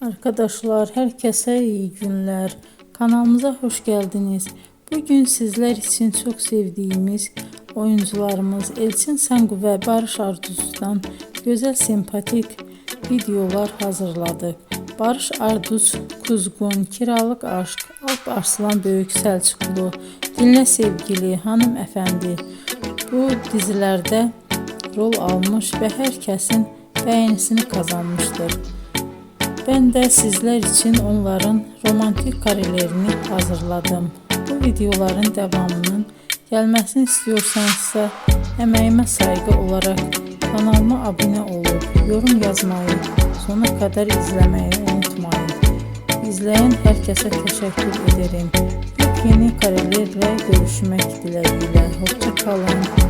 Arkadaşlar, herkese iyi günler. Kanalımıza hoş geldiniz. Bugün sizler için çok sevdiğimiz oyuncularımız Elçin Sangu ve Barış Arduç'dan güzel sempatik videolar hazırladık. Barış Arduç, Kuzgun, Kiralık Aşk, Alp Arslan Böyük Selçuklu, Dinle Sevgili, Hanımefendi bu dizilerde rol almış ve herkesin beğenisini kazanmıştır. Ben de sizler için onların romantik karelerini hazırladım. Bu videoların devamının gelmesini istiyorsanızsa emeğime saygı olarak kanalıma abone olup yorum yazmayı, sona kadar izlemeyi unutmayın. İzleyen herkese teşekkür ederim. Yeni karelerle görüşmek dileğiyle. Hoşça kalın.